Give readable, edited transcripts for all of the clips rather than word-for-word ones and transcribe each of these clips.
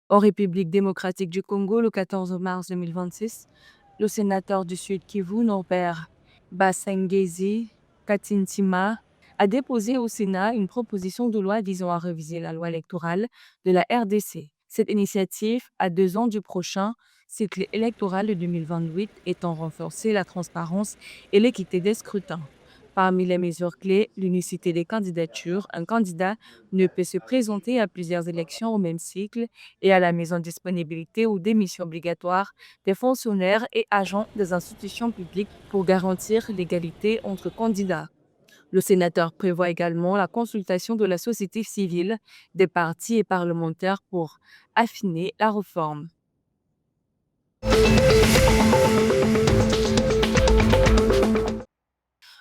En République démocratique du Congo, le 14 mars 2026, le sénateur du Sud Kivu, Norbert Basengezi Katintima, a déposé au Sénat une proposition de loi visant à réviser la loi électorale de la RDC. Cette initiative, à 2 ans du prochain cycle électoral de 2028, étant renforcer la transparence et l'équité des scrutins. Parmi les mesures clés, l'unicité des candidatures. Un candidat ne peut se présenter à plusieurs élections au même cycle et à la mise en disponibilité ou démission obligatoire des fonctionnaires et agents des institutions publiques pour garantir l'égalité entre candidats. Le sénateur prévoit également la consultation de la société civile, des partis et parlementaires pour affiner la réforme.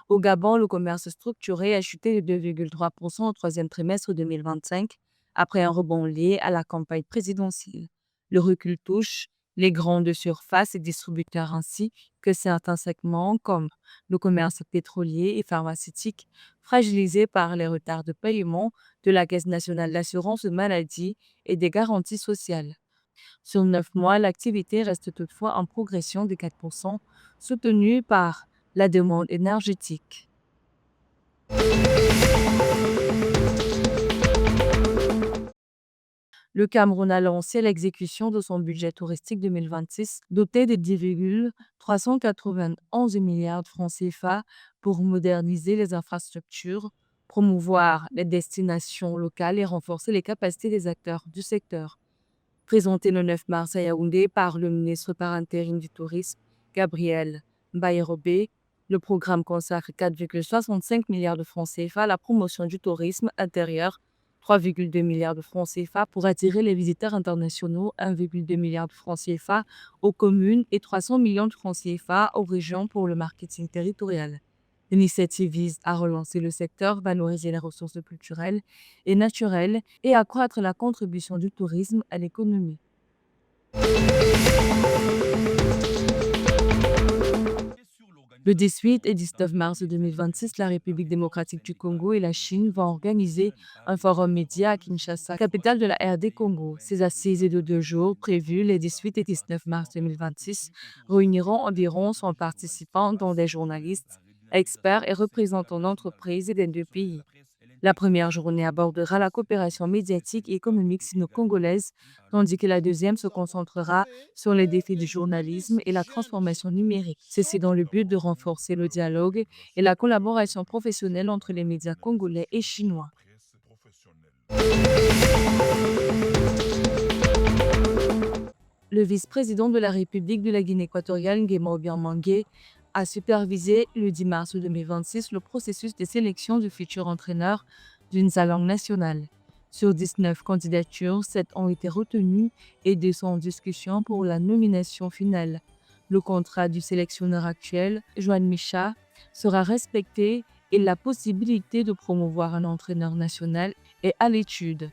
Au Gabon, le commerce structuré a chuté de 2,3% au troisième trimestre 2025, après un rebond lié à la campagne présidentielle. Le recul touche les grandes surfaces et distributeurs ainsi que certains segments comme le commerce pétrolier et pharmaceutique, fragilisés par les retards de paiement de la Caisse nationale d'assurance maladie et des garanties sociales. Sur 9 mois, l'activité reste toutefois en progression de 4%, soutenue par la demande énergétique. Le Cameroun a lancé l'exécution de son budget touristique 2026, doté de 10,391 milliards de francs CFA pour moderniser les infrastructures, promouvoir les destinations locales et renforcer les capacités des acteurs du secteur. Présenté le 9 mars à Yaoundé par le ministre par intérim du Tourisme, Gabriel Bayrobé, le programme consacre 4,65 milliards de francs CFA à la promotion du tourisme intérieur, 3,2 milliards de francs CFA pour attirer les visiteurs internationaux, 1,2 milliard de francs CFA aux communes et 300 millions de francs CFA aux régions pour le marketing territorial. L'initiative vise à relancer le secteur, valoriser les ressources culturelles et naturelles et accroître la contribution du tourisme à l'économie. Le 18 et 19 mars 2026, la République démocratique du Congo et la Chine vont organiser un forum média à Kinshasa, capitale de la RD Congo. Ces assises de 2 jours, prévues les 18 et 19 mars 2026, réuniront environ 100 participants, dont des journalistes, experts et représentants d'entreprises et des 2 pays. La première journée abordera la coopération médiatique et économique sino-congolaise, tandis que la deuxième se concentrera sur les défis du journalisme et la transformation numérique. Ceci dans le but de renforcer le dialogue et la collaboration professionnelle entre les médias congolais et chinois. Le vice-président de la République de la Guinée équatoriale, Nguema Obiang Mangué, a supervisé le 10 mars 2026 le processus de sélection du futur entraîneur d'une langue nationale. Sur 19 candidatures, 7 ont été retenues et 2 sont en discussion pour la nomination finale. Le contrat du sélectionneur actuel, Joan Micha, sera respecté et la possibilité de promouvoir un entraîneur national est à l'étude.